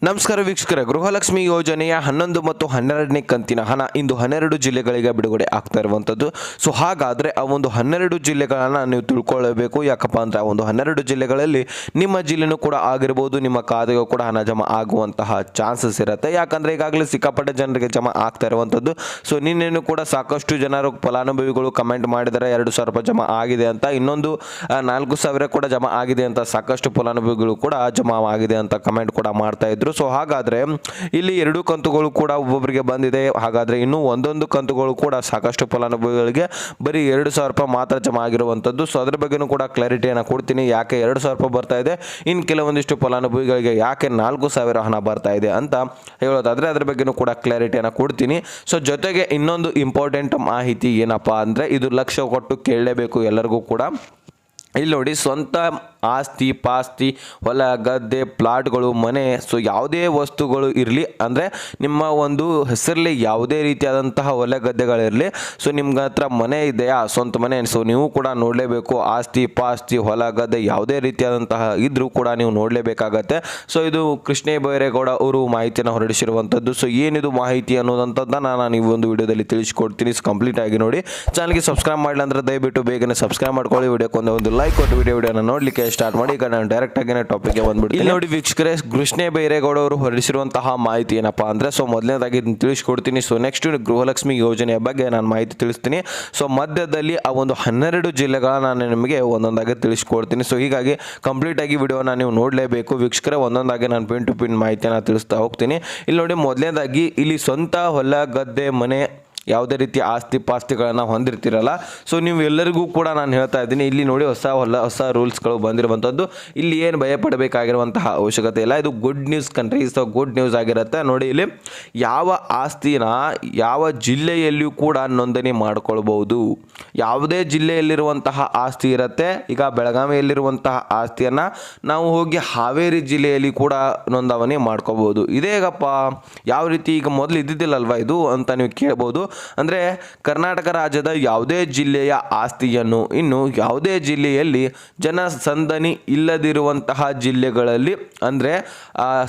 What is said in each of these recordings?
ನಮಸ್ಕಾರ ವೀಕ್ಷಕರೇ, ಗೃಹಲಕ್ಷ್ಮಿ ಯೋಜನೆಯ 11 ಮತ್ತು 12ನೇ ಕಂತಿನ ಹಣ ಇಂದು 12 ಜಿಲ್ಲೆಗಳಿಗೆ ಬಿಡುಗಡೆ ಆಗ್ತಾ ಇರುವಂಥದ್ದು. ಸೊ ಹಾಗಾದರೆ ಆ ಒಂದು 12 ಜಿಲ್ಲೆಗಳನ್ನು ನೀವು ತಿಳ್ಕೊಳ್ಳಬೇಕು. ಯಾಕಪ್ಪ ಅಂದರೆ ಆ ಒಂದು 12 ಜಿಲ್ಲೆಗಳಲ್ಲಿ ನಿಮ್ಮ ಜಿಲ್ಲೆನೂ ಕೂಡ ಆಗಿರ್ಬೋದು, ನಿಮ್ಮ ಖಾತೆಗೂ ಕೂಡ ಹಣ ಜಮಾ ಆಗುವಂತಹ ಚಾನ್ಸಸ್ ಇರುತ್ತೆ. ಯಾಕಂದರೆ ಈಗಾಗಲೇ ಸಿಕ್ಕಾಪಟ್ಟೆ ಜನರಿಗೆ ಜಮಾ ಆಗ್ತಾ ಇರುವಂಥದ್ದು. ಸೊ ನಿನ್ನೇನು ಕೂಡ ಸಾಕಷ್ಟು ಜನರು ಫಲಾನುಭವಿಗಳು ಕಮೆಂಟ್ ಮಾಡಿದರೆ 2,000 ರೂಪಾಯಿ ಜಮಾ ಆಗಿದೆ ಅಂತ, ಇನ್ನೊಂದು 4,000 ಕೂಡ ಜಮಾ ಆಗಿದೆ ಅಂತ ಸಾಕಷ್ಟು ಫಲಾನುಭವಿಗಳು ಕೂಡ ಜಮಾ ಆಗಿದೆ ಅಂತ ಕಮೆಂಟ್ ಕೂಡ ಮಾಡ್ತಾ ಇದ್ರು. ಸೊ ಹಾಗಾದ್ರೆ ಇಲ್ಲಿ 2 ಕಂತುಗಳು ಕೂಡ ಒಬ್ಬೊಬ್ಬರಿಗೆ ಬಂದಿದೆ. ಹಾಗಾದ್ರೆ ಇನ್ನು ಒಂದೊಂದು ಕಂತುಗಳು ಕೂಡ ಸಾಕಷ್ಟು ಫಲಾನುಭವಿಗಳಿಗೆ ಬರೀ 2,000 ರೂಪಾಯಿ ಮಾತ್ರ ಜಮಾ ಆಗಿರುವಂಥದ್ದು. ಸೊ ಅದ್ರ ಬಗ್ಗೆನೂ ಕೂಡ ಕ್ಲಾರಿಟಿಯನ್ನು ಕೊಡ್ತೀನಿ. ಯಾಕೆ 2,000 ರೂಪಾಯಿ ಬರ್ತಾ ಇದೆ, ಇನ್ನು ಕೆಲವೊಂದಿಷ್ಟು ಫಲಾನುಭವಿಗಳಿಗೆ ಯಾಕೆ 4,000 ಹಣ ಬರ್ತಾ ಇದೆ ಅಂತ ಹೇಳೋದಾದ್ರೆ ಅದ್ರ ಬಗ್ಗೆನೂ ಕೂಡ ಕ್ಲಾರಿಟಿಯನ್ನು ಕೊಡ್ತೀನಿ. ಸೊ ಜೊತೆಗೆ ಇನ್ನೊಂದು ಇಂಪಾರ್ಟೆಂಟ್ ಮಾಹಿತಿ ಏನಪ್ಪ ಅಂದರೆ, ಇದು ಲಕ್ಷ್ಯ ಕೊಟ್ಟು ಕೇಳಲೇಬೇಕು ಎಲ್ಲರಿಗೂ ಕೂಡ. ಇಲ್ಲಿ ನೋಡಿ, ಸ್ವಂತ ಆಸ್ತಿ ಪಾಸ್ತಿ, ಹೊಲ ಗದ್ದೆ, ಪ್ಲಾಟ್ಗಳು, ಮನೆ, ಸೊ ಯಾವುದೇ ವಸ್ತುಗಳು ಇರಲಿ, ಅಂದರೆ ನಿಮ್ಮ ಒಂದು ಹೆಸರಲ್ಲಿ ಯಾವುದೇ ರೀತಿಯಾದಂತಹ ಹೊಲ ಗದ್ದೆಗಳಿರಲಿ, ಸೊ ನಿಮ್ಮ ಹತ್ರ ಮನೆ ಇದೆಯಾ, ಸ್ವಂತ ಮನೆ, ಸೊ ನೀವು ಕೂಡ ನೋಡಲೇಬೇಕು. ಆಸ್ತಿ ಪಾಸ್ತಿ, ಹೊಲ ಗದ್ದೆ ಯಾವುದೇ ರೀತಿಯಾದಂತಹ ಇದ್ರೂ ಕೂಡ ನೀವು ನೋಡಲೇಬೇಕಾಗತ್ತೆ. ಸೊ ಇದು ಕೃಷ್ಣ ಬೈರೇಗೌಡ ಅವರು ಮಾಹಿತಿಯನ್ನು ಹೊರಡಿಸಿರುವಂಥದ್ದು. ಸೊ ಏನಿದು ಮಾಹಿತಿ ಅನ್ನೋದಂಥದ್ದನ್ನು ನಾನು ಈ ಒಂದು ವಿಡಿಯೋದಲ್ಲಿ ತಿಳಿಸ್ಕೊಡ್ತೀನಿ. ಕಂಪ್ಲೀಟ್ ಆಗಿ ನೋಡಿ. ಚಾನಲ್ಗೆ ಸಬ್ಸ್ಕ್ರೈಬ್ ಮಾಡಲಿ ಅಂದರೆ ದಯವಿಟ್ಟು ಬೇಗನೆ ಸಬ್ಸ್ಕ್ರೈಬ್ ಮಾಡ್ಕೊಳ್ಳಿ. ವಿಡಿಯೋಕ್ಕೆ ಒಂದು ಲೈಕ್ ಕೊಟ್ಟು ವಿಡಿಯೋನ ನೋಡಲಿಕ್ಕೆ ಸ್ಟಾರ್ಟ್ ಮಾಡಿ. ಈಗ ನಾನು ಡೈರೆಕ್ಟ್ ಆಗಿ ಟಾಪಿಕ್ಗೆ ಬಂದ್ಬಿಡ್ತೀನಿ. ಇಲ್ಲಿ ನೋಡಿ ವೀಕ್ಷಕರೇ, ಕೃಷ್ಣ ಬೈರೇಗೌಡ ಅವರು ಹೊರಡಿಸಿರುವಂತಹ ಮಾಹಿತಿ ಏನಪ್ಪಾ ಅಂದರೆ, ಸೊ ಮೊದಲನೇದಾಗಿ ತಿಳಿಸ್ಕೊಡ್ತೀನಿ. ಸೊ ನೆಕ್ಸ್ಟ್ ಗೃಹಲಕ್ಷ್ಮಿ ಯೋಜನೆಯ ಬಗ್ಗೆ ನಾನು ಮಾಹಿತಿ ತಿಳಿಸ್ತೀನಿ. ಸೊ ಮಧ್ಯದಲ್ಲಿ ಆ ಒಂದು 12 ಜಿಲ್ಲೆಗಳನ್ನ ನಾನು ನಿಮಗೆ ಒಂದೊಂದಾಗಿ ತಿಳಿಸ್ಕೊಡ್ತೀನಿ. ಸೊ ಹೀಗಾಗಿ ಕಂಪ್ಲೀಟ್ ಆಗಿ ವಿಡಿಯೋನ ನೀವು ನೋಡಲೇಬೇಕು ವೀಕ್ಷಕರೇ. ಒಂದೊಂದಾಗಿ ನಾನು ಪಿನ್ ಟು ಪಿನ್ ಮಾಹಿತಿಯನ್ನು ತಿಳಿಸ್ತಾ ಹೋಗ್ತೀನಿ. ಇಲ್ಲಿ ನೋಡಿ, ಮೊದಲನೇದಾಗಿ ಇಲ್ಲಿ ಸ್ವಂತ ಹೊಲ ಗದ್ದೆ ಮನೆ, ಯಾವುದೇ ರೀತಿಯ ಆಸ್ತಿ ಪಾಸ್ತಿಗಳನ್ನು ಹೊಂದಿರ್ತೀರಲ್ಲ, ಸೊ ನೀವು ಎಲ್ಲರಿಗೂ ಕೂಡ ನಾನು ಹೇಳ್ತಾ ಇದ್ದೀನಿ. ಇಲ್ಲಿ ನೋಡಿ, ಹೊಸ ರೂಲ್ಸ್ಗಳು ಬಂದಿರುವಂಥದ್ದು. ಇಲ್ಲಿ ಏನು ಭಯಪಡಬೇಕಾಗಿರುವಂತಹ ಅವಶ್ಯಕತೆ ಇಲ್ಲ. ಇದು good news country, so good news ಆಗಿರುತ್ತೆ. ನೋಡಿ, ಇಲ್ಲಿ ಯಾವ ಆಸ್ತಿನ ಯಾವ ಜಿಲ್ಲೆಯಲ್ಲಿಯೂ ಕೂಡ ನೋಂದಣಿ ಮಾಡ್ಕೊಳ್ಬೋದು. ಯಾವುದೇ ಜಿಲ್ಲೆಯಲ್ಲಿರುವಂತಹ ಆಸ್ತಿ ಇರುತ್ತೆ. ಈಗ ಬೆಳಗಾವಿಯಲ್ಲಿರುವಂತಹ ಆಸ್ತಿಯನ್ನು ನಾವು ಹೋಗಿ ಹಾವೇರಿ ಜಿಲ್ಲೆಯಲ್ಲಿ ಕೂಡ ನೋಂದಣಿ ಮಾಡ್ಕೋಬೋದು. ಇದೇಗಪ್ಪ ಯಾವ ರೀತಿ, ಈಗ ಮೊದಲು ಇದ್ದಿದ್ದಿಲ್ಲಲ್ವ ಇದು ಅಂತ ನೀವು ಕೇಳ್ಬೋದು. ಅಂದರೆ ಕರ್ನಾಟಕ ರಾಜ್ಯದ ಯಾವುದೇ ಜಿಲ್ಲೆಯ ಆಸ್ತಿಯನ್ನು ಇನ್ನು ಯಾವುದೇ ಜಿಲ್ಲೆಯಲ್ಲಿ ಜನಸಂದಣಿ ಇಲ್ಲದಿರುವಂತಹ ಜಿಲ್ಲೆಗಳಲ್ಲಿ, ಅಂದರೆ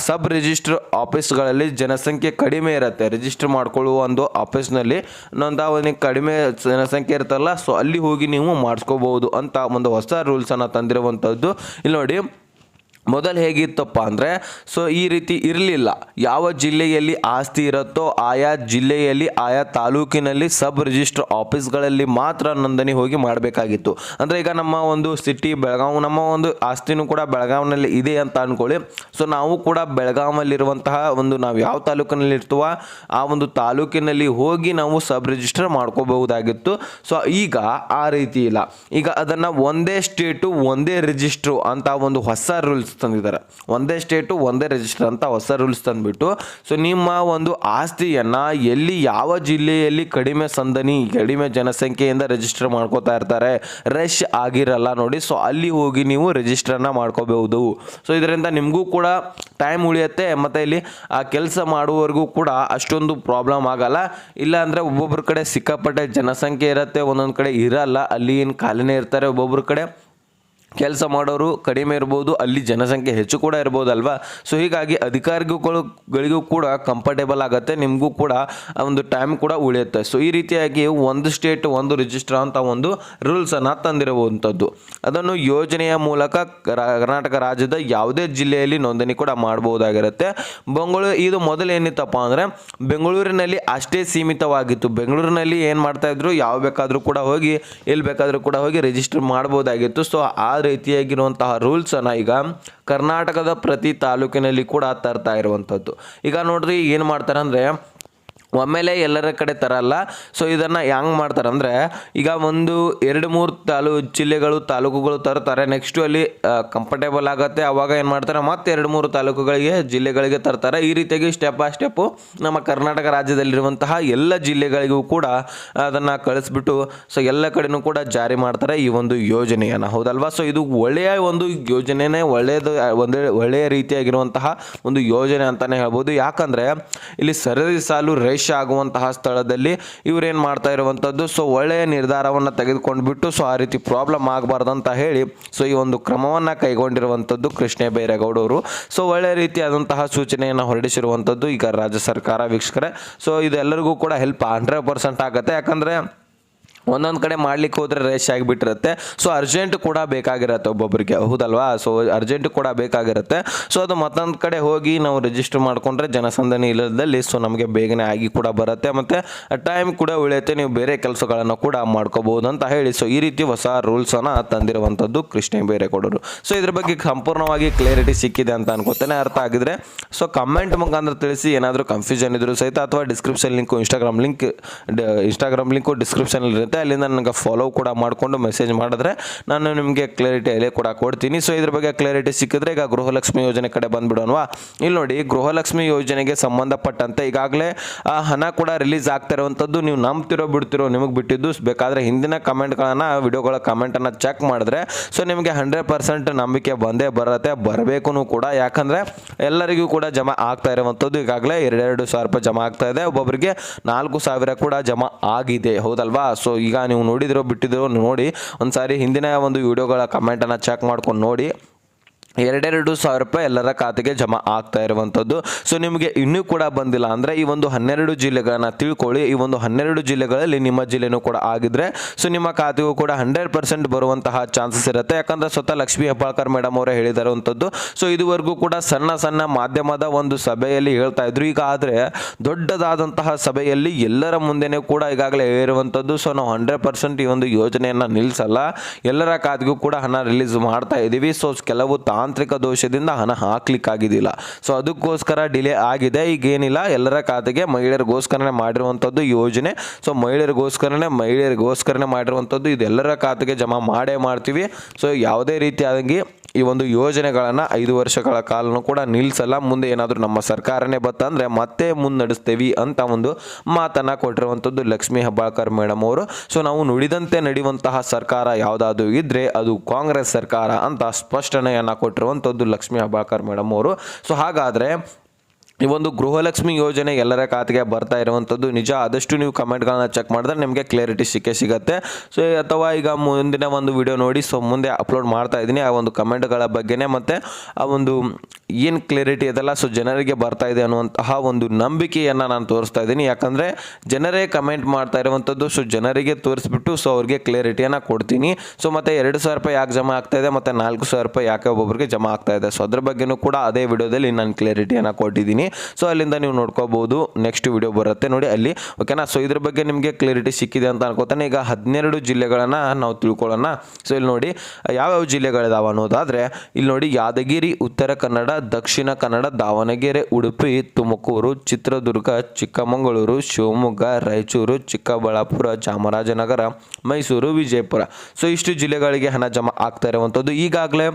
ಸಬ್ ರಿಜಿಸ್ಟರ್ ಆಫೀಸ್ಗಳಲ್ಲಿ ಜನಸಂಖ್ಯೆ ಕಡಿಮೆ ಇರುತ್ತೆ. ರಿಜಿಸ್ಟರ್ ಮಾಡ್ಕೊಳ್ಳುವ ಒಂದು ಆಫೀಸ್ನಲ್ಲಿ ನೋಂದಾವಣಿ ಕಡಿಮೆ ಜನಸಂಖ್ಯೆ ಇರುತ್ತಲ್ಲ, ಸೊ ಅಲ್ಲಿ ಹೋಗಿ ನೀವು ಮಾಡಿಸ್ಕೋಬಹುದು ಅಂತ ಒಂದು ಹೊಸ ರೂಲ್ಸನ್ನು ತಂದಿರುವಂಥದ್ದು. ಇಲ್ಲಿ ನೋಡಿ, ಮೊದಲು ಹೇಗಿತ್ತಪ್ಪ ಅಂದರೆ, ಸೊ ಈ ರೀತಿ ಇರಲಿಲ್ಲ. ಯಾವ ಜಿಲ್ಲೆಯಲ್ಲಿ ಆಸ್ತಿ ಇರುತ್ತೋ ಆಯಾ ಜಿಲ್ಲೆಯಲ್ಲಿ ಆಯಾ ತಾಲೂಕಿನಲ್ಲಿ ಸಬ್ ರಿಜಿಸ್ಟರ್ ಆಫೀಸ್ಗಳಲ್ಲಿ ಮಾತ್ರ ನೋಂದಣಿ ಹೋಗಿ ಮಾಡಬೇಕಾಗಿತ್ತು. ಅಂದರೆ ಈಗ ನಮ್ಮ ಒಂದು ಸಿಟಿ ಬೆಳಗಾವಿ, ನಮ್ಮ ಒಂದು ಆಸ್ತಿನೂ ಕೂಡ ಬೆಳಗಾವಿನಲ್ಲಿ ಇದೆ ಅಂತ ಅಂದ್ಕೊಳ್ಳಿ. ಸೊ ನಾವು ಕೂಡ ಬೆಳಗಾವಲ್ಲಿರುವಂತಹ ಒಂದು, ನಾವು ಯಾವ ತಾಲೂಕಿನಲ್ಲಿ ಇರ್ತೀವ ಆ ಒಂದು ತಾಲೂಕಿನಲ್ಲಿ ಹೋಗಿ ನಾವು ಸಬ್ ರಿಜಿಸ್ಟರ್ ಮಾಡ್ಕೋಬಹುದಾಗಿತ್ತು. ಸೊ ಈಗ ಆ ರೀತಿ ಇಲ್ಲ. ಈಗ ಅದನ್ನು ಒಂದೇ ಸ್ಟೇಟು ಒಂದೇ ರಿಜಿಸ್ಟ್ರು ಅಂತ ಒಂದು ಹೊಸ ರೂಲ್ಸ್ ತಂದಿದ್ದಾರೆ. ಒಂದೇ ಸ್ಟೇಟು ಒಂದೇ ರಿಜಿಸ್ಟರ್ ಅಂತ ಹೊಸ ರೂಲ್ಸ್ ತಂದುಬಿಟ್ಟು, ಸೊ ನಿಮ್ಮ ಒಂದು ಆಸ್ತಿಯನ್ನು ಎಲ್ಲಿ ಯಾವ ಜಿಲ್ಲೆಯಲ್ಲಿ ಕಡಿಮೆ ಕಡಿಮೆ ಜನಸಂಖ್ಯೆಯಿಂದ ರಿಜಿಸ್ಟರ್ ಮಾಡ್ಕೋತಾ ಇರ್ತಾರೆ, ರಶ್ ಆಗಿರಲ್ಲ ನೋಡಿ, ಸೊ ಅಲ್ಲಿ ಹೋಗಿ ನೀವು ರಿಜಿಸ್ಟರ್ನ ಮಾಡ್ಕೋಬಹುದು. ಸೊ ಇದರಿಂದ ನಿಮಗೂ ಕೂಡ ಟೈಮ್ ಉಳಿಯುತ್ತೆ, ಮತ್ತು ಇಲ್ಲಿ ಆ ಕೆಲಸ ಮಾಡುವವರೆಗೂ ಕೂಡ ಅಷ್ಟೊಂದು ಪ್ರಾಬ್ಲಮ್ ಆಗಲ್ಲ. ಇಲ್ಲ ಅಂದರೆ ಒಬ್ಬೊಬ್ಬರ ಕಡೆ ಸಿಕ್ಕಾಪಟ್ಟೆ ಜನಸಂಖ್ಯೆ ಇರುತ್ತೆ, ಒಂದೊಂದು ಕಡೆ ಇರಲ್ಲ, ಅಲ್ಲಿ ಏನು ಖಾಲಿನೇ ಇರ್ತಾರೆ. ಒಬ್ಬೊಬ್ಬರ ಕಡೆ ಕೆಲಸ ಮಾಡೋರು ಕಡಿಮೆ ಇರ್ಬೋದು, ಅಲ್ಲಿ ಜನಸಂಖ್ಯೆ ಹೆಚ್ಚು ಕೂಡ ಇರ್ಬೋದಲ್ವಾ. ಸೊ ಹೀಗಾಗಿ ಅಧಿಕಾರಿಗಳಿಗೂ ಕೂಡ ಕಂಫರ್ಟೇಬಲ್ ಆಗುತ್ತೆ, ನಿಮಗೂ ಕೂಡ ಒಂದು ಟೈಮ್ ಕೂಡ ಉಳಿಯುತ್ತೆ. ಸೊ ಈ ರೀತಿಯಾಗಿ ಒಂದು ಸ್ಟೇಟ್ ಒಂದು ರಿಜಿಸ್ಟರ್ ಅಂತ ಒಂದು ರೂಲ್ಸನ್ನು ತಂದಿರುವಂಥದ್ದು. ಅದನ್ನು ಯೋಜನೆಯ ಮೂಲಕ ಕರ್ನಾಟಕ ರಾಜ್ಯದ ಯಾವುದೇ ಜಿಲ್ಲೆಯಲ್ಲಿ ನೋಂದಣಿ ಕೂಡ ಮಾಡಬಹುದಾಗಿರುತ್ತೆ. ಇದು ಮೊದಲು ಏನಿತ್ತಪ್ಪ ಅಂದರೆ, ಬೆಂಗಳೂರಿನಲ್ಲಿ ಅಷ್ಟೇ ಸೀಮಿತವಾಗಿತ್ತು. ಬೆಂಗಳೂರಿನಲ್ಲಿ ಏನು ಮಾಡ್ತಾಯಿದ್ರು, ಯಾವ ಬೇಕಾದರೂ ಕೂಡ ಹೋಗಿ ಎಲ್ಲಿ ಬೇಕಾದರೂ ಕೂಡ ಹೋಗಿ ರಿಜಿಸ್ಟರ್ ಮಾಡ್ಬೋದಾಗಿತ್ತು. ಸೊ ಆ ರೀತಿಯಾಗಿರುವಂತಹ ರೂಲ್ಸನ್ನು ಈಗ ಕರ್ನಾಟಕದ ಪ್ರತಿ ತಾಲೂಕಿನಲ್ಲಿ ಕೂಡ ತರ್ತಾ ಇರುವಂಥದ್ದು. ಈಗ ನೋಡ್ರಿ, ಏನು ಮಾಡ್ತಾರೆ ಅಂದರೆ, ಒಮ್ಮೆಲೆ ಎಲ್ಲರ ಕಡೆ ತರಲ್ಲ. ಸೊ ಇದನ್ನು ಹೆಂಗೆ ಮಾಡ್ತಾರೆ ಅಂದರೆ, ಈಗ ಒಂದು 2-3 ಜಿಲ್ಲೆಗಳು ತಾಲೂಕುಗಳು ತರ್ತಾರೆ. ನೆಕ್ಸ್ಟು ಅಲ್ಲಿ ಕಂಫರ್ಟೇಬಲ್ ಆಗುತ್ತೆ, ಅವಾಗ ಏನು ಮಾಡ್ತಾರೆ, ಮತ್ತೆ 2-3 ತಾಲೂಕುಗಳಿಗೆ ಜಿಲ್ಲೆಗಳಿಗೆ ತರ್ತಾರೆ. ಈ ರೀತಿಯಾಗಿ ಸ್ಟೆಪ್ ಬೈ ಸ್ಟೆಪ್ಪು ನಮ್ಮ ಕರ್ನಾಟಕ ರಾಜ್ಯದಲ್ಲಿರುವಂತಹ ಎಲ್ಲ ಜಿಲ್ಲೆಗಳಿಗೂ ಕೂಡ ಅದನ್ನು ಕಳಿಸ್ಬಿಟ್ಟು ಸೊ ಎಲ್ಲ ಕಡೆನೂ ಕೂಡ ಜಾರಿ ಮಾಡ್ತಾರೆ ಈ ಒಂದು ಯೋಜನೆಯನ್ನು, ಹೌದಲ್ವಾ. ಸೊ ಇದು ಒಳ್ಳೆಯ ಒಂದು ಯೋಜನೆನೇ, ಒಳ್ಳೆಯ ರೀತಿಯಾಗಿರುವಂತಹ ಒಂದು ಯೋಜನೆ ಅಂತಲೇ ಹೇಳ್ಬೋದು. ಯಾಕಂದರೆ ಇಲ್ಲಿ ಸರದಿ ಸಾಲು ರಶ್ ಆಗುವಂತಹ ಸ್ಥಳದಲ್ಲಿ ಇವರೇನು ಮಾಡ್ತಾ ಇರುವಂಥದ್ದು ಸೊ ಒಳ್ಳೆಯ ನಿರ್ಧಾರವನ್ನು ತೆಗೆದುಕೊಂಡ್ಬಿಟ್ಟು ಸೊ ಆ ರೀತಿ ಪ್ರಾಬ್ಲಮ್ ಆಗಬಾರ್ದು ಅಂತ ಹೇಳಿ ಸೊ ಈ ಒಂದು ಕ್ರಮವನ್ನು ಕೈಗೊಂಡಿರುವಂಥದ್ದು ಕೃಷ್ಣ ಬೈರೇಗೌಡರು. ಸೊ ಒಳ್ಳೆಯ ರೀತಿಯಾದಂತಹ ಸೂಚನೆಯನ್ನು ಹೊರಡಿಸಿರುವಂಥದ್ದು ಈಗ ರಾಜ್ಯ ಸರ್ಕಾರ ವೀಕ್ಷಕರೇ. ಸೊ ಇದೆಲ್ಲರಿಗೂ ಕೂಡ ಹೆಲ್ಪ್ 100% ಆಗುತ್ತೆ. ಯಾಕಂದರೆ ಒಂದೊಂದು ಕಡೆ ಮಾಡ್ಲಿಕ್ಕೆ ಹೋದರೆ ರೇಷ್ ಆಗಿಬಿಟ್ಟಿರುತ್ತೆ. ಸೊ ಅರ್ಜೆಂಟ್ ಕೂಡ ಬೇಕಾಗಿರುತ್ತೆ ಒಬ್ಬೊಬ್ಬರಿಗೆ, ಹೌದಲ್ವಾ. ಸೊ ಅರ್ಜೆಂಟ್ ಕೂಡ ಬೇಕಾಗಿರುತ್ತೆ. ಸೊ ಅದು ಮತ್ತೊಂದು ಕಡೆ ಹೋಗಿ ನಾವು ರಿಜಿಸ್ಟರ್ ಮಾಡಿಕೊಂಡ್ರೆ ಜನಸಂದಣಿ ಇಲ್ಲದಲ್ಲಿ ಸೊ ನಮಗೆ ಬೇಗನೆ ಆಗಿ ಕೂಡ ಬರುತ್ತೆ, ಮತ್ತು ಟೈಮ್ ಕೂಡ ಉಳಿಯುತ್ತೆ, ನೀವು ಬೇರೆ ಕೆಲಸಗಳನ್ನು ಕೂಡ ಮಾಡ್ಕೋಬಹುದು ಅಂತ ಹೇಳಿ ಸೊ ಈ ರೀತಿ ಹೊಸ ರೂಲ್ಸನ್ನು ತಂದಿರುವಂಥದ್ದು ಕೃಷ್ಣ ಬೈರೇಗೌಡರು. ಸೊ ಇದ್ರ ಬಗ್ಗೆ ಸಂಪೂರ್ಣವಾಗಿ ಕ್ಲಿಯರಿಟಿ ಸಿಕ್ಕಿದೆ ಅಂತ ಅನ್ಕೋತೇನೆ. ಅರ್ಥ ಆಗಿದ್ರೆ ಸೊ ಕಮೆಂಟ್ ಮುಖಾಂತರ ತಿಳಿಸಿ. ಏನಾದರೂ ಕನ್ಫ್ಯೂಷನ್ ಇದ್ರೂ ಸಹಿತ ಅಥವಾ ಡಿಸ್ಕ್ರಿಪ್ಷನ್ ಲಿಂಕು ಇನ್ಸ್ಟಾಗ್ರಾಮ್ ಲಿಂಕು ಡಿಸ್ಕ್ರಿಪ್ಷನಲ್ಲಿ ಇರುತ್ತೆ, ಅಲ್ಲಿಂದ ನನಗೆ ಫಾಲೋ ಕೂಡ ಮಾಡಿಕೊಂಡು ಮೆಸೇಜ್ ಮಾಡಿದ್ರೆ ನಾನು ನಿಮಗೆ ಕ್ಲಾರಿಟಿ ಅಲ್ಲೇ ಕೂಡ ಕೊಡ್ತೀನಿ. ಸೊ ಇದ್ರ ಬಗ್ಗೆ ಕ್ಲಾರಿಟಿ ಸಿಕ್ಕಿದ್ರೆ ಈಗ ಗೃಹಲಕ್ಷ್ಮಿ ಯೋಜನೆ ಕಡೆ ಬಂದ್ಬಿಡೋಣವಾ. ಇಲ್ಲಿ ನೋಡಿ, ಗೃಹಲಕ್ಷ್ಮಿ ಯೋಜನೆಗೆ ಸಂಬಂಧಪಟ್ಟಂತೆ ಈಗಾಗಲೇ ಹಣ ಕೂಡ ರಿಲೀಸ್ ಆಗ್ತಾ ಇರುವಂಥದ್ದು. ನೀವು ನಂಬ್ತಿರೋ ಬಿಡ್ತಿರೋ ನಿಮಗೆ ಬಿಟ್ಟಿದ್ದು. ಬೇಕಾದರೆ ಹಿಂದಿನ ಕಮೆಂಟ್ಗಳನ್ನು ವಿಡಿಯೋಗಳ ಕಮೆಂಟನ್ನು ಚೆಕ್ ಮಾಡಿದ್ರೆ ಸೊ ನಿಮಗೆ 100% ನಂಬಿಕೆ ಬಂದೇ ಬರಬೇಕು ಕೂಡ. ಯಾಕಂದರೆ ಎಲ್ಲರಿಗೂ ಕೂಡ ಜಮಾ ಆಗ್ತಾ ಇರುವಂಥದ್ದು ಈಗಾಗಲೇ 2,000 ರೂಪಾಯಿ ಜಮಾ ಆಗ್ತಾ ಇದೆ, ಒಬ್ಬೊಬ್ಬರಿಗೆ 4,000 ಕೂಡ ಜಮಾ ಆಗಿದೆ, ಹೌದಲ್ವಾ. ಸೊ ಈಗ ನೀವು ನೋಡಿದಿರೋ ಬಿಟ್ಟಿದ್ರು ನೋಡಿ, ಒಂದ್ಸಾರಿ ಹಿಂದಿನ ಒಂದು ವಿಡಿಯೋಗಳ ಕಮೆಂಟನ್ನು ಚೆಕ್ ಮಾಡ್ಕೊಂಡು ನೋಡಿ. 2,000 ರೂಪಾಯಿ ಎಲ್ಲರ ಖಾತೆಗೆ ಜಮಾ ಆಗ್ತಾ ಇರುವಂಥದ್ದು. ಸೊ ನಿಮಗೆ ಇನ್ನೂ ಕೂಡ ಬಂದಿಲ್ಲ ಅಂದರೆ ಈ ಒಂದು 12 ಜಿಲ್ಲೆಗಳನ್ನು ತಿಳ್ಕೊಳ್ಳಿ. ಈ ಒಂದು 12 ಜಿಲ್ಲೆಗಳಲ್ಲಿ ನಿಮ್ಮ ಜಿಲ್ಲೆನೂ ಕೂಡ ಆಗಿದ್ರೆ ಸೊ ನಿಮ್ಮ ಖಾತೆಗೂ ಕೂಡ 100% ಬರುವಂತಹ ಚಾನ್ಸಸ್ ಇರುತ್ತೆ. ಯಾಕಂದರೆ ಸ್ವತಃ ಲಕ್ಷ್ಮೀ ಹೆಬ್ಬಾಳ್ಕರ್ ಮೇಡಮ್ ಅವರೇ ಹೇಳಿದಾರುವಂಥದ್ದು. ಸೊ ಇದುವರೆಗೂ ಕೂಡ ಸಣ್ಣ ಮಾಧ್ಯಮದ ಒಂದು ಸಭೆಯಲ್ಲಿ ಹೇಳ್ತಾ ಇದ್ರು. ಈಗ ಆದರೆ ದೊಡ್ಡದಾದಂತಹ ಸಭೆಯಲ್ಲಿ ಎಲ್ಲರ ಮುಂದೆನೂ ಕೂಡ ಈಗಾಗಲೇ ಹೇಳಿರುವಂಥದ್ದು. ಸೊ ನಾವು 100% ಈ ಒಂದು ಯೋಜನೆಯನ್ನು ನಿಲ್ಲಿಸಲ್ಲ, ಎಲ್ಲರ ಖಾತೆಗೂ ಕೂಡ ಹಣ ರಿಲೀಸ್ ಮಾಡ್ತಾ ಇದ್ದೀವಿ. ಸೊ ಕೆಲವು ತಾಂತ್ರಿಕ ದೋಷದಿಂದ ಹಣ ಹಾಕ್ಲಿಕ್ಕಾಗಿದ್ದಿಲ್ಲ, ಸೊ ಅದಕ್ಕೋಸ್ಕರ ಡಿಲೇ ಆಗಿದೆ. ಈಗೇನಿಲ್ಲ, ಎಲ್ಲರ ಖಾತೆಗೆ ಮಹಿಳೆಯರಿಗೋಸ್ಕರನೇ ಮಾಡಿರುವಂಥದ್ದು ಯೋಜನೆ. ಸೊ ಮಹಿಳೆಯರಿಗೋಸ್ಕರನೇ ಮಾಡಿರುವಂಥದ್ದು, ಇದೆಲ್ಲರ ಖಾತೆಗೆ ಜಮಾ ಮಾಡೇ ಮಾಡ್ತೀವಿ. ಸೊ ಯಾವುದೇ ರೀತಿಯಾಗಿ ಈ ಒಂದು ಯೋಜನೆಗಳನ್ನು 5 ವರ್ಷಗಳ ಕಾಲನೂ ಕೂಡ ನಿಲ್ಲಿಸಲ್ಲ. ಮುಂದೆ ಏನಾದರೂ ನಮ್ಮ ಸರ್ಕಾರನೇ ಬತ್ತಂದರೆ ಮತ್ತೆ ಮುನ್ನಡೆಸ್ತೀವಿ ಅಂತ ಒಂದು ಮಾತನ್ನು ಕೊಟ್ಟಿರುವಂಥದ್ದು ಲಕ್ಷ್ಮೀ ಹೆಬ್ಬಾಳ್ಕರ್ ಮೇಡಮ್ ಅವರು. ಸೊ ನಾವು ನುಡಿದಂತೆ ನಡೆಯುವಂತಹ ಸರ್ಕಾರ ಯಾವುದಾದ್ರೂ ಇದ್ದರೆ ಅದು ಕಾಂಗ್ರೆಸ್ ಸರ್ಕಾರ ಅಂತ ಸ್ಪಷ್ಟನೆಯನ್ನು ಕೊಟ್ಟಿರುವಂಥದ್ದು ಲಕ್ಷ್ಮೀ ಹೆಬ್ಬಾಳ್ಕರ್ ಮೇಡಮ್ ಅವರು. ಸೊ ಹಾಗಾದರೆ ಈ ಒಂದು ಗೃಹಲಕ್ಷ್ಮಿ ಯೋಜನೆ ಎಲ್ಲರ ಖಾತೆಗೆ ಬರ್ತಾ ಇರುವಂಥದ್ದು ನಿಜ. ಆದಷ್ಟು ನೀವು ಕಮೆಂಟ್ಗಳನ್ನ ಚೆಕ್ ಮಾಡಿದ್ರೆ ನಿಮಗೆ ಕ್ಲಾರಿಟಿ ಸಿಗುತ್ತೆ. ಸೊ ಅಥವಾ ಈಗ ಮುಂದಿನ ಒಂದು ವಿಡಿಯೋ ನೋಡಿ ಸೊ ಮುಂದೆ ಅಪ್ಲೋಡ್ ಮಾಡ್ತಾ ಇದ್ದೀನಿ ಆ ಒಂದು ಕಮೆಂಟ್ಗಳ ಬಗ್ಗೆನೇ, ಮತ್ತು ಆ ಒಂದು ಏನು ಕ್ಲಾರಿಟಿ ಇದೆಲ್ಲ ಸೊ ಜನರಿಗೆ ಬರ್ತಾ ಇದೆ ಅನ್ನುವಂತಹ ಒಂದು ನಂಬಿಕೆಯನ್ನು ನಾನು ತೋರಿಸ್ತಾ ಇದ್ದೀನಿ. ಯಾಕಂದರೆ ಜನರೇ ಕಮೆಂಟ್ ಮಾಡ್ತಾ ಇರುವಂಥದ್ದು. ಸೊ ಜನರಿಗೆ ತೋರಿಸ್ಬಿಟ್ಟು ಸೊ ಅವ್ರಿಗೆ ಕ್ಲಾರಿಟಿಯನ್ನು ಕೊಡ್ತೀನಿ. ಸೊ ಮತ್ತು 2,000 ರೂಪಾಯಿ ಯಾಕೆ ಜಮಾ ಆಗ್ತಾ ಇದೆ ಮತ್ತು 4,000 ರೂಪಾಯಿ ಯಾಕೆ ಒಬ್ಬೊಬ್ಬರಿಗೆ ಜಮಾ ಆಗ್ತಾ ಇದೆ, ಸೊ ಅದ್ರ ಬಗ್ಗೆನೂ ಕೂಡ ಅದೇ ವಿಡಿಯೋದಲ್ಲಿ ನಾನು ಕ್ಲಾರಿಟಿಯನ್ನು ಕೊಟ್ಟಿದ್ದೀನಿ. ಸೊ ಅಲ್ಲಿಂದ ನೀವು ನೋಡ್ಕೋಬಹುದು. ನೆಕ್ಸ್ಟ್ ವಿಡಿಯೋ ಬರುತ್ತೆ ನೋಡಿ ಅಲ್ಲಿ, ಓಕೆನಾ. ಸೊ ಇದ್ರ ಬಗ್ಗೆ ನಿಮಗೆ ಕ್ಲಾರಿಟಿ ಸಿಕ್ಕಿದೆ ಅಂತ ಅನ್ಕೋತಾನೆ. ಈಗ 12 ಜಿಲ್ಲೆಗಳನ್ನು ನಾವು ತಿಳ್ಕೊಳ್ಳೋಣ. ಸೊ ಇಲ್ಲಿ ನೋಡಿ ಯಾವ್ಯಾವ ಜಿಲ್ಲೆಗಳಿದಾವೆ ಅನ್ನೋದಾದರೆ ಇಲ್ಲಿ ನೋಡಿ, ಯಾದಗಿರಿ, ಉತ್ತರ ಕನ್ನಡ, ದಕ್ಷಿಣ ಕನ್ನಡ, ದಾವಣಗೆರೆ, ಉಡುಪಿ, ತುಮಕೂರು, ಚಿತ್ರದುರ್ಗ, ಚಿಕ್ಕಮಗಳೂರು, ಶಿವಮೊಗ್ಗ, ರಾಯಚೂರು, ಚಿಕ್ಕಬಳ್ಳಾಪುರ, ಚಾಮರಾಜನಗರ, ಮೈಸೂರು, ವಿಜಯಪುರ. ಸೊ ಇಷ್ಟು ಜಿಲ್ಲೆಗಳಿಗೆ ಹಣ ಜಮಾ ಆಗ್ತಾ ಇರುವಂಥದ್ದು. ಈಗಾಗಲೇ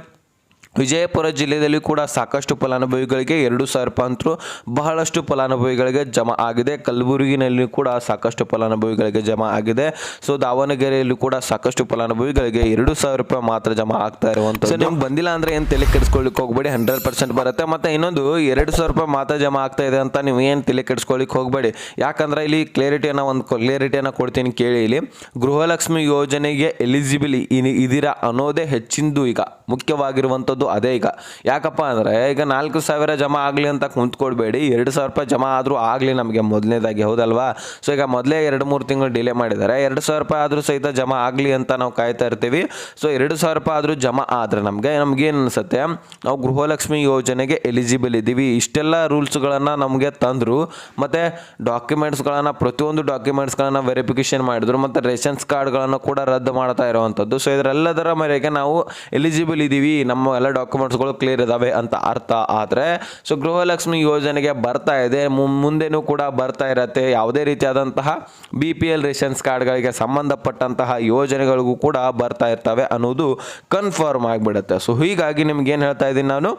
ವಿಜಯಪುರ ಜಿಲ್ಲೆಯಲ್ಲಿ ಕೂಡ ಸಾಕಷ್ಟು ಫಲಾನುಭವಿಗಳಿಗೆ 2,000 ರೂಪಾಯಿ ಅಂತೂ ಬಹಳಷ್ಟು ಫಲಾನುಭವಿಗಳಿಗೆ ಜಮಾ ಆಗಿದೆ. ಕಲಬುರಗಿನಲ್ಲಿ ಕೂಡ ಸಾಕಷ್ಟು ಫಲಾನುಭವಿಗಳಿಗೆ ಜಮಾ ಆಗಿದೆ. ಸೊ ದಾವಣಗೆರೆಯಲ್ಲಿ ಕೂಡ ಸಾಕಷ್ಟು ಫಲಾನುಭವಿಗಳಿಗೆ 2,000 ರೂಪಾಯಿ ಮಾತ್ರ ಜಮಾ ಆಗ್ತಾ ಇರುವಂಥದ್ದು. ಸೊ ನಿಮ್ಗೆ ಬಂದಿಲ್ಲ ಅಂದರೆ ಏನು ತಲೆ ಕೆಡಿಸ್ಕೊಳ್ಳಿಕ್ಕೆ ಹೋಗಬೇಡಿ, 100% ಬರುತ್ತೆ. ಮತ್ತು ಇನ್ನೊಂದು 2,000 ರೂಪಾಯಿ ಮಾತ್ರ ಜಮಾ ಆಗ್ತಾ ಇದೆ ಅಂತ ನೀವು ಏನು ತಲೆ ಕೆಡಿಸ್ಕೊಳ್ಳಿಕ್ಕೆ ಹೋಗಬೇಡಿ. ಯಾಕಂದರೆ ಇಲ್ಲಿ ಕ್ಲಾರಿಟಿಯನ್ನು ಕೊಡ್ತೀನಿ ಕೇಳಿ. ಇಲ್ಲಿ ಗೃಹಲಕ್ಷ್ಮಿ ಯೋಜನೆಗೆ ಎಲಿಜಿಬಲ್ ಇದೀರಾ ಅನ್ನೋದೇ ಹೆಚ್ಚಿಂದು ಈಗ ಮುಖ್ಯವಾಗಿರುವಂಥದ್ದು ಅದೇ. ಈಗ ಯಾಕಪ್ಪ ಅಂದರೆ ಈಗ 4,000 ಜಮಾ ಆಗಲಿ ಅಂತ ಕುಂತ್ಕೊಳ್ಬೇಡಿ, 2,000 ರೂಪಾಯಿ ಜಮಾ ಆದರೂ ಆಗಲಿ ನಮಗೆ ಮೊದಲನೇದಾಗಿ, ಹೌದಲ್ವಾ. ಸೊ ಈಗ ಮೊದಲೇ 2-3 ತಿಂಗಳು ಡಿಲೇ ಮಾಡಿದ್ದಾರೆ, 2,000 ರೂಪಾಯಿ ಆದರೂ ಸಹಿತ ಜಮಾ ಆಗಲಿ ಅಂತ ನಾವು ಕಾಯ್ತಾ ಇರ್ತೀವಿ. ಸೊ 2,000 ರೂಪಾಯಿ ಆದರೂ ಜಮಾ ಆದರೆ ನಮಗೇನು ಅನಿಸುತ್ತೆ, ನಾವು ಗೃಹಲಕ್ಷ್ಮಿ ಯೋಜನೆಗೆ ಎಲಿಜಿಬಲ್ ಇದ್ದೀವಿ. ಇಷ್ಟೆಲ್ಲ ರೂಲ್ಸ್ಗಳನ್ನು ನಮಗೆ ತಂದರು, ಮತ್ತು ಡಾಕ್ಯುಮೆಂಟ್ಸ್ಗಳನ್ನು ಪ್ರತಿಯೊಂದು ಡಾಕ್ಯುಮೆಂಟ್ಸ್ಗಳನ್ನು ವೆರಿಫಿಕೇಷನ್ ಮಾಡಿದ್ರು, ಮತ್ತು ರೇಷನ್ಸ್ ಕಾರ್ಡ್ಗಳನ್ನು ಕೂಡ ರದ್ದು ಮಾಡ್ತಾ ಇರುವಂಥದ್ದು. ಸೊ ಇದರೆಲ್ಲದರ ಮೇರೆಗೆ ನಾವು ಎಲಿಜಿಬಲ್ ಇದ್ದೀವಿ, ನಮ್ಮ ಎಲ್ಲ ಡಾಕ್ಯುಮೆಂಟ್ಸ್ಗಳು ಕ್ಲಿಯರ್ ಇದಾವೆ ಅಂತ ಅರ್ಥ. ಆದರೆ ಸೊ ಗೃಹಲಕ್ಷ್ಮಿ ಯೋಜನೆಗೆ ಬರ್ತಾ ಇದೆ, ಮುಂದೆನೂ ಕೂಡ ಬರ್ತಾ ಇರತ್ತೆ. ಯಾವುದೇ ರೀತಿಯಾದಂತಹ BPL ರೇಷನ್ಸ್ ಕಾರ್ಡ್ಗಳಿಗೆ ಸಂಬಂಧಪಟ್ಟಂತಹ ಯೋಜನೆಗಳಿಗೂ ಕೂಡ ಬರ್ತಾ ಇರ್ತವೆ ಅನ್ನೋದು ಕನ್ಫರ್ಮ್ ಆಗಿಬಿಡುತ್ತೆ. ಸೊ ಹೀಗಾಗಿ ನಿಮ್ಗೇನು ಹೇಳ್ತಾ ಇದ್ದೀನಿ ನಾನು,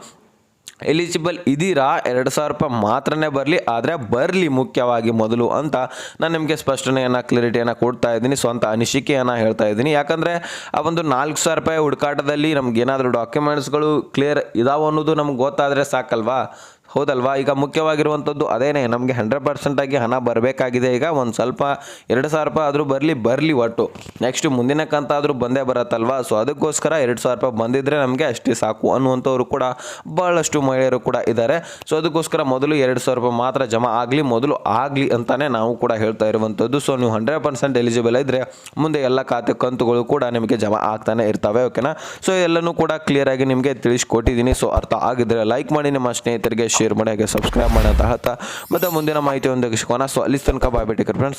ಎಲಿಜಿಬಲ್ ಇದ್ದೀರಾ, 2,000 ರೂಪಾಯಿ ಮಾತ್ರನೇ ಬರಲಿ, ಆದರೆ ಬರಲಿ ಮುಖ್ಯವಾಗಿ ಮೊದಲು ಅಂತ ನಾನು ನಿಮಗೆ ಸ್ಪಷ್ಟನೆಯನ್ನು ಕ್ಲಾರಿಟಿಯನ್ನು ಕೊಡ್ತಾ ಇದ್ದೀನಿ, ಸ್ವಂತ ಅನಿಸಿಕೆಯನ್ನು ಹೇಳ್ತಾ ಇದ್ದೀನಿ. ಯಾಕಂದರೆ ಆ ಒಂದು 4,000 ರೂಪಾಯಿ ಹುಡುಕಾಟದಲ್ಲಿ ನಮಗೇನಾದರೂ ಡಾಕ್ಯುಮೆಂಟ್ಸ್ಗಳು ಕ್ಲಿಯರ್ ಇದಾವೆ ಅನ್ನೋದು ನಮ್ಗೆ ಗೊತ್ತಾದರೆ ಸಾಕಲ್ವಾ, ಹೌದಲ್ವಾ. ಈಗ ಮುಖ್ಯವಾಗಿರುವಂಥದ್ದು ಅದೇನೇ, ನಮಗೆ 100% ಆಗಿ ಹಣ ಬರಬೇಕಾಗಿದೆ. ಈಗ ಒಂದು ಸ್ವಲ್ಪ 2,000 ರೂಪಾಯಿ ಆದರೂ ಬರಲಿ ಒಟ್ಟು. ನೆಕ್ಸ್ಟ್ ಮುಂದಿನ ಕಂತಾದರೂ ಬಂದೇ ಬರುತ್ತಲ್ವಾ. ಸೊ ಅದಕ್ಕೋಸ್ಕರ 2,000 ರೂಪಾಯಿ ಬಂದಿದ್ದರೆ ನಮಗೆ ಅಷ್ಟೇ ಸಾಕು ಅನ್ನುವಂಥವ್ರು ಕೂಡ ಭಾಳಷ್ಟು ಮಹಿಳೆಯರು ಕೂಡ ಇದ್ದಾರೆ. ಸೊ ಅದಕ್ಕೋಸ್ಕರ ಮೊದಲು 2,000 ರೂಪಾಯಿ ಮಾತ್ರ ಜಮಾ ಆಗಲಿ ಅಂತಾನೆ ನಾವು ಕೂಡ ಹೇಳ್ತಾ ಇರುವಂಥದ್ದು. ಸೊ ನೀವು 100% ಎಲಿಜಿಬಲ್ ಇದ್ದರೆ ಮುಂದೆ ಎಲ್ಲ ಖಾತೆ ಕಂತುಗಳು ಕೂಡ ನಿಮಗೆ ಜಮಾ ಆಗ್ತಾನೆ ಇರ್ತವೆ. ಓಕೆನಾ. ಸೊ ಎಲ್ಲನೂ ಕೂಡ ಕ್ಲಿಯರ್ ಆಗಿ ನಿಮಗೆ ತಿಳಿಸ್ಕೊಟ್ಟಿದ್ದೀನಿ. ಸೊ ಅರ್ಥ ಆಗಿದ್ರೆ ಲೈಕ್ ಮಾಡಿ, ನಿಮ್ಮ ಸ್ನೇಹಿತರಿಗೆ ಶೇರ್ ಮಾಡಿ, ಹಾಗೆ ಸಬ್ಸ್ಕ್ರೈಬ್ ಮಾಡಿ ಅಂತ ಹೇಳ್ತಾ ಮತ್ತೆ ಮುಂದಿನ ಮಾಹಿತಿ ಒಂದಿಗೆ ಸಿಗೋಣ. ಸೊ ಅಲ್ಲಿ ತನಕ ಬಾಯ್ ಬಿಟ್ಟು ಫ್ರೆಂಡ್ಸ್.